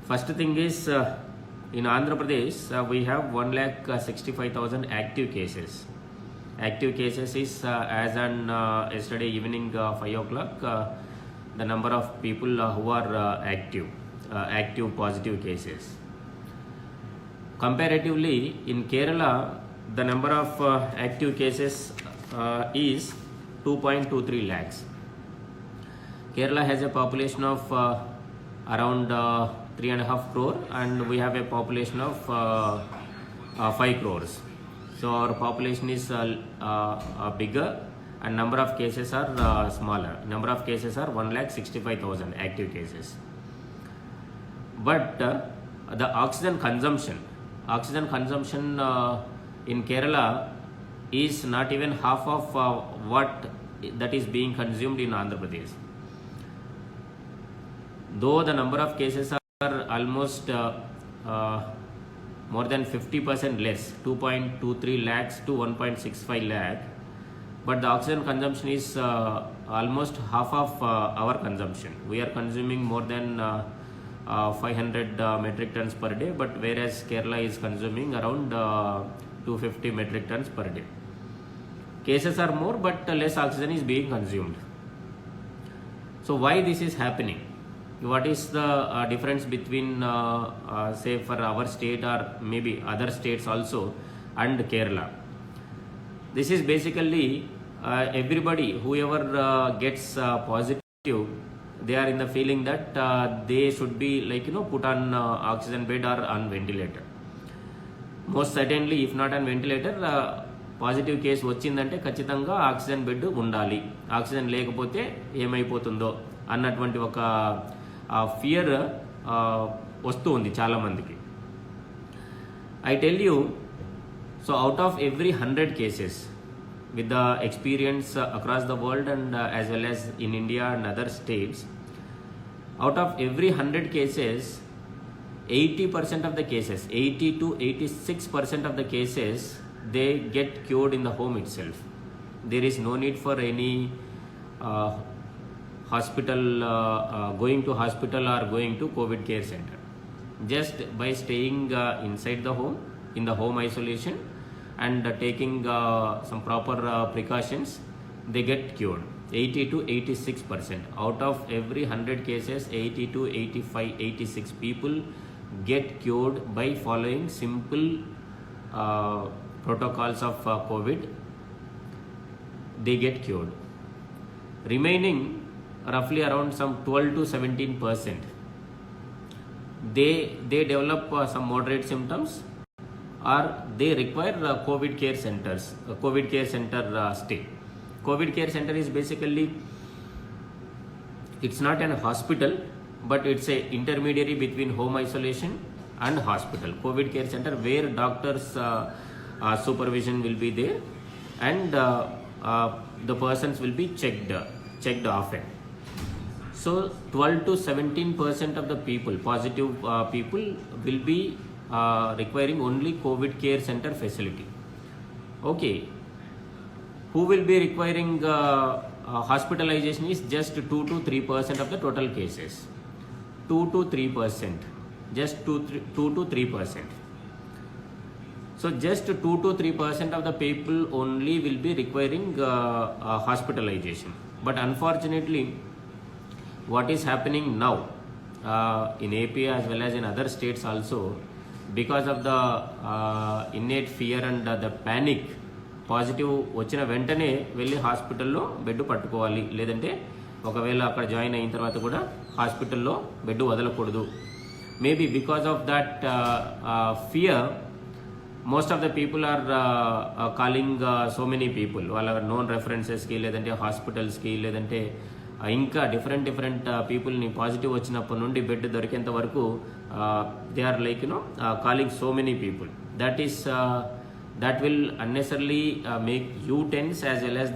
First thing is in Andhra Pradesh we have 1,65,000 active cases. Active cases is as on yesterday evening 5 o'clock the number of people who are active positive cases. Comparatively, in Kerala, the number of active cases is 2.23 lakhs. Kerala has a population of around 3.5 crore and we have a population of 5 crores. So our population is bigger and number of cases are smaller. Number of cases are 1,65,000 active cases. But the oxygen consumption in Kerala is not even half of what that is being consumed in Andhra Pradesh. Though the number of cases are almost more than 50% less, 2.23 lakhs to 1.65 lakh, but the oxygen consumption is almost half of our consumption. We are consuming more than 500 metric tons per day, but whereas Kerala is consuming around 250 metric tons per day. Cases are more, but less oxygen is being consumed. So why this is happening? What is the difference between say for our state or maybe other states also and Kerala? This is basically everybody, whoever gets positive, they are in the feeling that they should be put on oxygen bed or on ventilator. Most certainly, if not on ventilator, positive case వచ్చిందంటే ఖచ్చితంగా oxygen bed ఉండాలి, oxygen లేకపోతే ఏమైపోతుందో అన్నటువంటి ఒక fear వస్తూ ఉంది చాలామందికి. I tell you, so out of every 100 cases, with the experience across the world and as well as in India and other states, out of every 100 cases, 80% of the cases, 80 to 86% of the cases, they get cured in the home itself. There is no need for any hospital, going to hospital or going to COVID care center. Just by staying inside the home, in the home isolation and taking some proper precautions, they get cured. 80 to 86%. Out of every 100 cases, 80 to 85, 86 people get cured by following simple protocols of COVID. They get cured. Remaining roughly around some 12 to 17%, they develop some moderate symptoms or they require COVID care centers, COVID care center stay. COVID care center is basically, it's not an hospital, but it's a intermediary between home isolation and hospital. COVID care center where doctors supervision will be there and the persons will be checked often. So 12 to 17% of the people, positive people, will be requiring only COVID care center facility. Okay, who will be requiring hospitalization is just 2 to 3% of the total cases. 2 to 3%, just 2 to 3%. So just 2 to 3% of the people only will be requiring hospitalization. But unfortunately, what is happening now in AP as well as in other states also, because of the innate fear and the panic, positive వచ్చిన వెంటనే వెళ్ళి హాస్పిటల్లో bed పట్టుకోవాలి, లేదంటే ఒకవేళ అక్కడ join అయిన తర్వాత కూడా హాస్పిటల్లో బెడ్ వదలకూడదు. Maybe because of that fear most of the people are calling so many people వాళ్ళ నోన్ రెఫరెన్సెస్కి, లేదంటే హాస్పిటల్స్కి, లేదంటే ఇంకా డిఫరెంట్ పీపుల్ని పాజిటివ్ వచ్చినప్పటి నుండి బెడ్ దొరికేంత వరకు they are calling so many people. That will unnecessarily make you tense as well as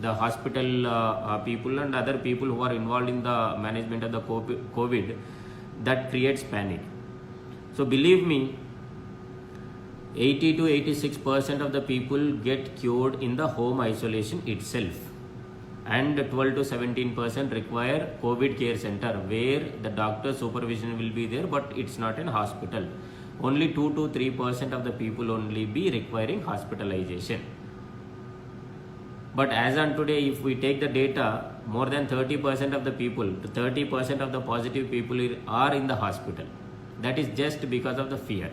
the hospital people and other people who are involved in the management of the COVID. That creates panic. So believe me, 80 to 86% of the people get cured in the home isolation itself. and 12 to 17% require COVID care center where the doctor supervision will be there, but it's not an hospital. Only 2 to 3% of the people only be requiring hospitalization. But as on today, if we take the data, more than 30% of the people, 30% of the positive people are in the hospital. That is just because of the fear,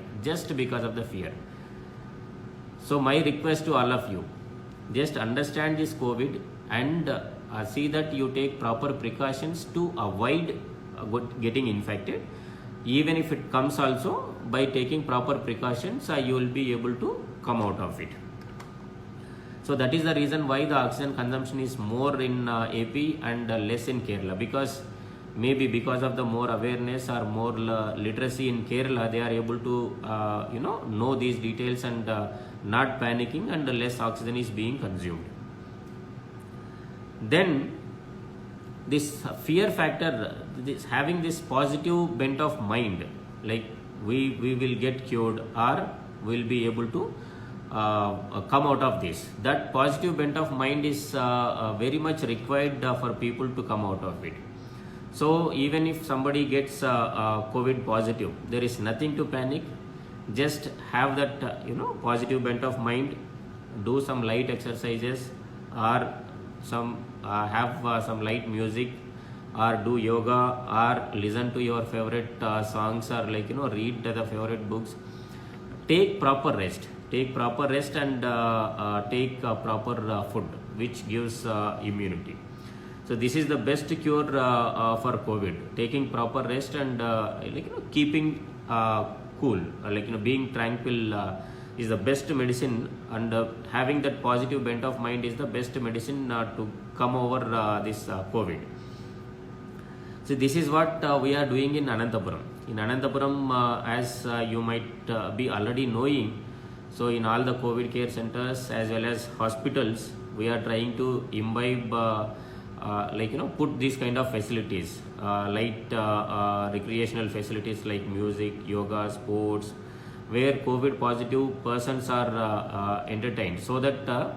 So my request to all of you, just understand this COVID and see that you take proper precautions to avoid getting infected. Even if it comes also, by taking proper precautions, you will be able to come out of it. So that is the reason why the oxygen consumption is more in AP and less in Kerala, because maybe because of the more awareness or more literacy in Kerala, they are able to know these details and not panicking, and less oxygen is being consumed. Then this fear factor, having this positive bent of mind, like we will get cured or will be able to come out of this. That positive bent of mind is very much required for people to come out of it. So even if somebody gets COVID positive, there is nothing to panic. Just have that positive bent of mind. Do some light exercises, or have some light music, or do yoga, or listen to your favorite songs, or read the favorite books. Take proper rest and take proper food which gives immunity. So this is the best cure for COVID. Taking proper rest and keeping cool, being tranquil is the best medicine, and having that positive bent of mind is the best medicine to come over this COVID. So this is what we are doing in Anantapuram. In Anantapuram, as you might be already knowing, so in all the COVID care centers as well as hospitals, we are trying to imbibe, put these kind of facilities, light recreational facilities like music, yoga, sports, where COVID positive persons are entertained, so that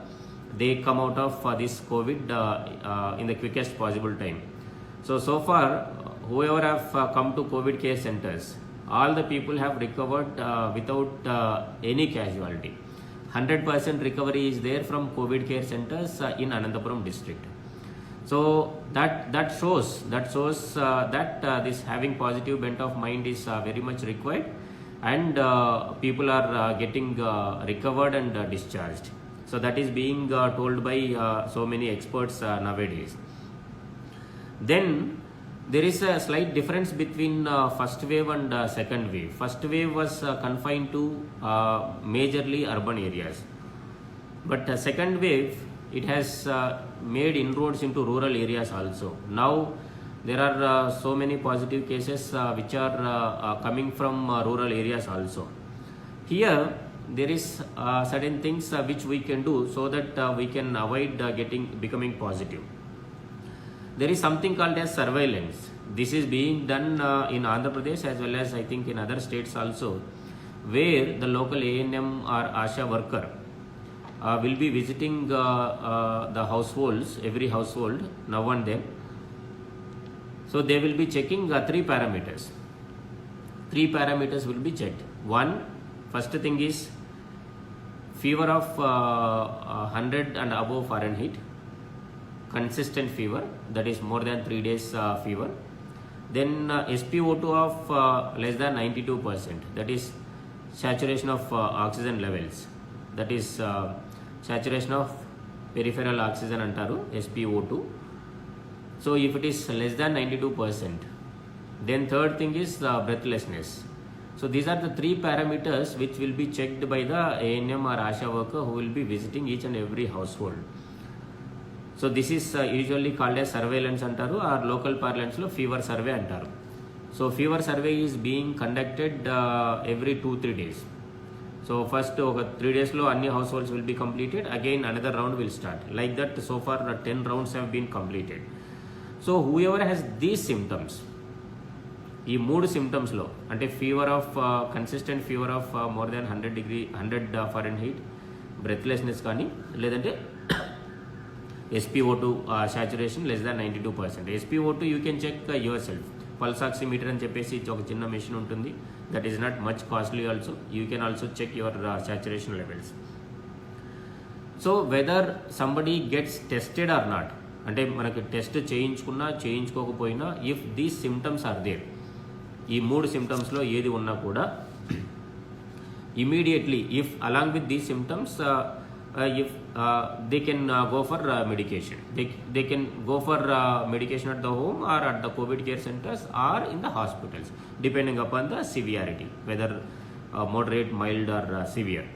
they come out of this COVID in the quickest possible time. So far, whoever have come to COVID care centers, all the people have recovered without any casualty. 100% recovery is there from COVID care centers in Anantapuram district. So that shows that this having positive bent of mind is very much required, and people are getting recovered and discharged. So that is being told by so many experts nowadays. Then there is a slight difference between first wave and second wave. First wave was confined to majorly urban areas, but second wave, it has made inroads into rural areas also. Now there are so many positive cases which are coming from rural areas also. Here there is certain things which we can do so that we can avoid becoming positive. There is something called as surveillance. This is being done in Andhra Pradesh as well as I think in other states also, where the local ANM or ASHA worker will be visiting the households, every household now and then. So they will be checking 3 parameters. 3 parameters will be checked. First thing is fever of 100 and above Fahrenheit, consistent fever, that is more than 3 days fever. Then SpO2 of less than 92%, that is saturation of oxygen levels, that is saturation of peripheral oxygen antaru, SpO2. So if it is less than 92%, then third thing is breathlessness. So these are the 3 parameters which will be checked by the ANM or ASHA worker who will be visiting each and every household. So this is usually called as surveillance antaru, or local parlance lo fever survey antaru. So fever survey is being conducted every 2-3 days. So first 3 days lo anni households will be completed, again another round will start. Like that, so far 10 rounds have been completed. So whoever has these symptoms, ఈ 3 symptoms లో అంటే fever of consistent fever of more than 100 Fahrenheit, breathlessness కానీ, లేదంటే SpO2 saturation less than 92%. SpO2 you can check yourself. Pulse oximeter అని చెప్పేసి ఒక చిన్న machine ఉంటుంది. That is not much costly also. You can also check your saturation levels. So whether somebody gets tested or not, అంటే మనకి test చేయించుకున్నా చేయించుకోకపోయినా, if these symptoms are there, ఈ 3 సిమ్టమ్స్లో ఏది ఉన్నా కూడా immediately, if along with these symptoms, if they can go for medication, they can go for medication at the home or at the COVID care centers or in the hospitals, depending upon the severity, whether moderate, mild or severe.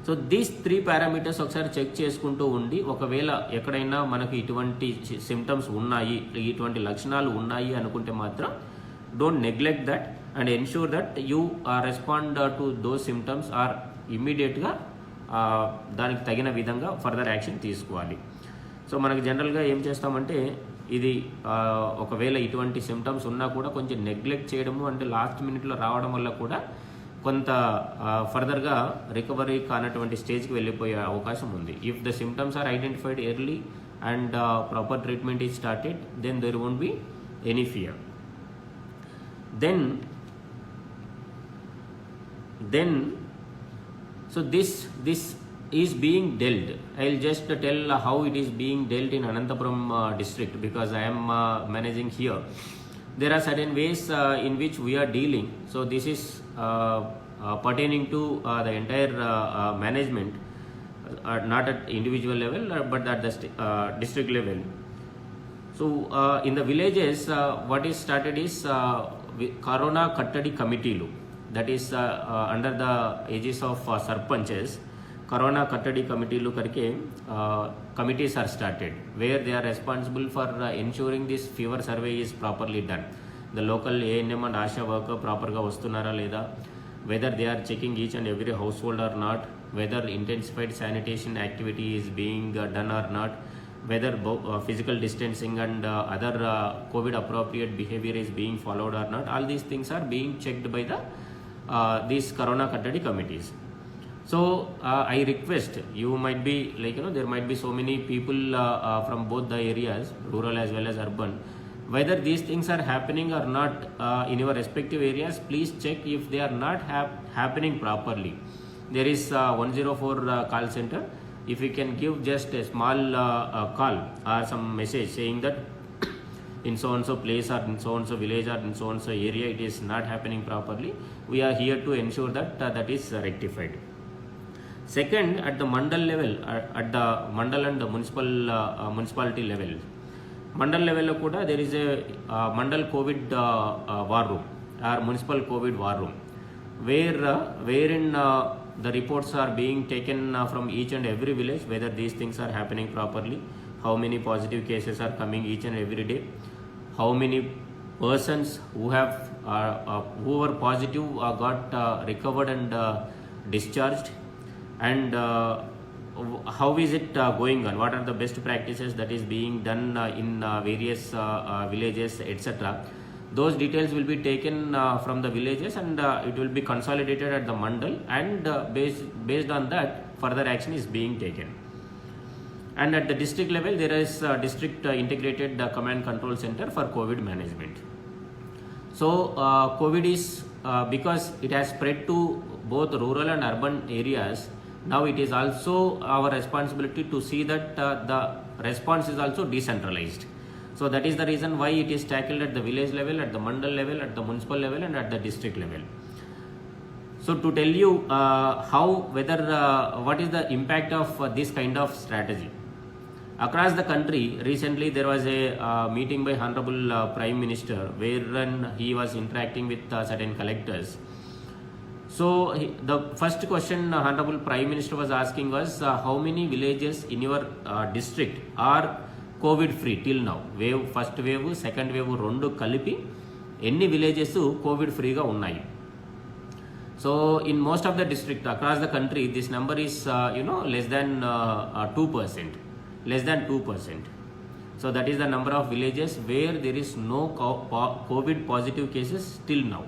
So these 3 parameters ఒకసారి check చేసుకుంటూ ఉండి, ఒకవేళ ఎక్కడైనా మనకు ఇటువంటి symptoms ఉన్నాయి, ఇటువంటి లక్షణాలు ఉన్నాయి అనుకుంటే మాత్రం don't neglect that and ensure that you respond to those symptoms are ఇమ్మీడియట్గా దానికి తగిన విధంగా ఫర్దర్ యాక్షన్ తీసుకోవాలి. సో మనకి జనరల్గా ఏం చేస్తామంటే, ఇది ఒకవేళ ఇటువంటి సిమ్టమ్స్ ఉన్నా కూడా కొంచెం నెగ్లెక్ట్ చేయడము, అంటే లాస్ట్ మినిట్లో రావడం వల్ల కూడా కొంత ఫర్దర్గా రికవరీ కానటువంటి స్టేజ్కి వెళ్ళిపోయే అవకాశం ఉంది. If the symptoms are identified early and proper treatment is started, then there won't be any fear. Then so this is being dealt. I'll just tell how it is being dealt in Anantapuram district, because I am managing here. There are certain ways in which we are dealing. So this is pertaining to the entire management, not at individual level but at the district level. So in the villages, what is started is Corona Kattadi Committee, that is under the aegis of Sarpanches. Corona Kattadi Committee karke committees are started, where they are responsible for ensuring this fever survey is properly done. The local ANM and ASHA worker proper ga vastunara leda, whether they are checking each and every household or not, whether intensified sanitation activity is being done or not, whether physical distancing and other COVID appropriate behavior is being followed or not. All these things are being checked by these Corona Kattadi committees. So I request, you might be like, there might be so many people from both the areas, rural as well as urban, whether these things are happening or not in your respective areas. Please check if they are not happening properly. There is 104 call center. If you can give just a small call or some message saying that in so and so place or in so and so village or in so and so area it is not happening properly, we are here to ensure that that is rectified. Second, at the mandal level, at the mandal and the municipality level, mandal level lo kuda there is a mandal COVID war room or municipal COVID war room, wherein the reports are being taken from each and every village, whether these things are happening properly, how many positive cases are coming each and every day, how many persons who were positive got recovered and discharged, and how is it going on, what are the best practices that is being done in various villages, etc. Those details will be taken from the villages and it will be consolidated at the mandal, and based on that further action is being taken. And at the district level, there is district integrated command control center for COVID management. So COVID is because it has spread to both rural and urban areas. Now it is also our responsibility to see that the response is also decentralized. So that is the reason why it is tackled at the village level, at the mandal level, at the municipal level and at the district level. So to tell you what is the impact of this kind of strategy across the country, recently there was a meeting by Honorable Prime Minister, wherein he was interacting with certain collectors. So the first question Honorable Prime Minister was asking was how many villages in your district are COVID free till now? First wave, second wave rendu kalipi enni villages COVID free ga unnayi? So in most of the district across the country, this number is less than 2%. So that is the number of villages where there is no COVID positive cases till now.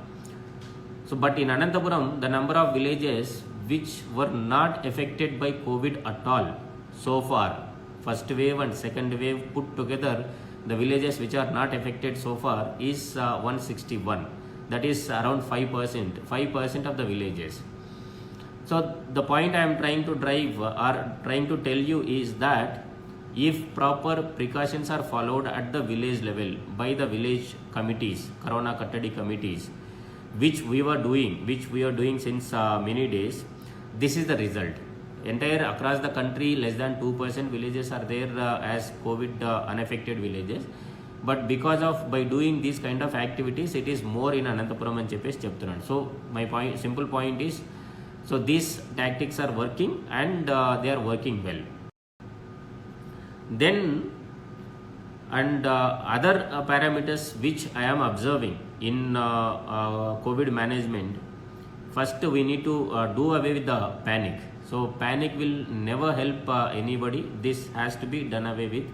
So but in Anantapuram, the number of villages which were not affected by COVID at all so far, first wave and second wave put together, the villages which are not affected so far is 161. That is around 5% of the villages. So the point I am trying to drive or trying to tell you is that if proper precautions are followed at the village level by the village committees, Corona Kattadi committees, which we are doing since many days, this is the result. Entire across the country, less than 2% villages are there as COVID unaffected villages. But because of by doing these kind of activities, it is more in Anantapuram and Cheppes cheptunnan. So my simple point is, so these tactics are working and they are working well. Then other parameters which I am observing in COVID management, first we need to do away with the panic. So panic will never help anybody. This has to be done away with.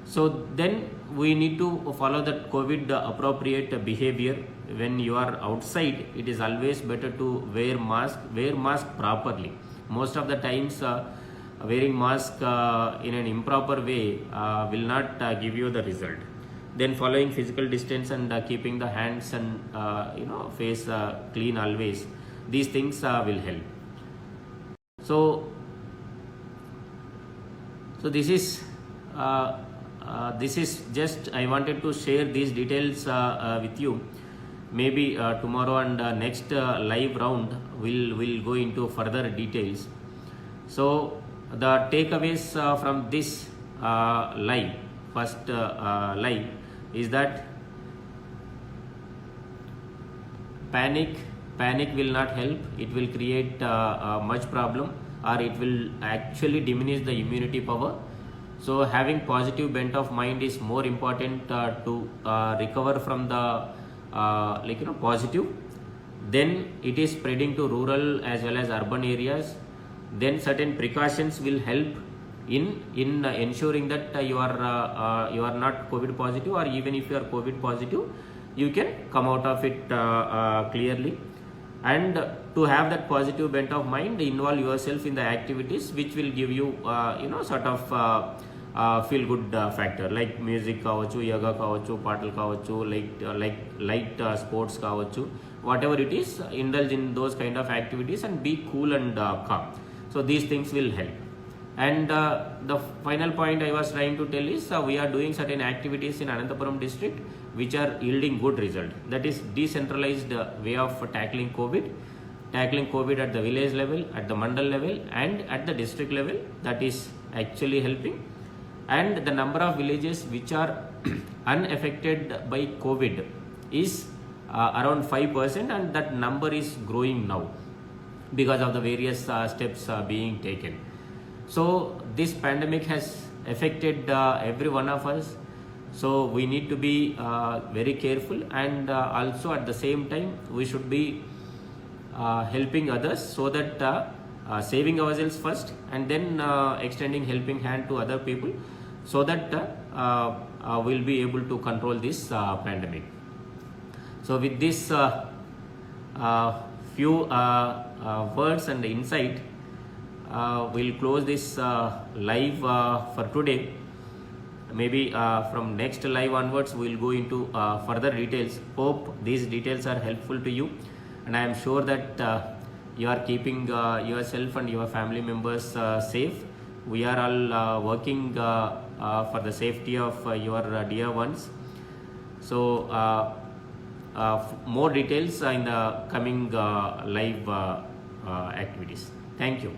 So then we need to follow that COVID appropriate behavior. When you are outside, it is always better to wear mask properly. Most of the times wearing mask in an improper way will not give you the result. Then following physical distance and keeping the hands and face clean always, these things will help. So this is just I wanted to share these details with you. Maybe tomorrow and next live round will go into further details. So the takeaways from this first live is that panic will not help. It will create much problem, or it will actually diminish the immunity power. So having positive bent of mind is more important to recover from the positive. Then it is spreading to rural as well as urban areas. Then certain precautions will help in ensuring that you are not COVID positive, or even if you are COVID positive, you can come out of it clearly. And to have that positive bent of mind, involve yourself in the activities which will give you sort of feel good factor, like music kaavachu, yoga kaavachu, paatlu kaavachu, like light sports kaavachu, whatever it is, indulge in those kind of activities and be cool and calm. So these things will help. And the final point I was trying to tell is we are doing certain activities in Anantapuram district which are yielding good result. That is decentralized way of tackling COVID at the village level, at the mandal level, and at the district level. That is actually helping. And the number of villages which are unaffected by COVID is around 5%, and that number is growing now because of the various steps being taken. So this pandemic has affected every one of us. So we need to be very careful, and also at the same time we should be helping others, so that saving ourselves first, and then extending helping hand to other people, so that we'll be able to control this pandemic. So with this few words and insight, we'll close this live for today. Maybe from next live onwards we'll go into further details. Hope these details are helpful to you, and I am sure that you are keeping yourself and your family members safe. We are all working for the safety of your dear ones. So more details in the coming live activities. Thank you.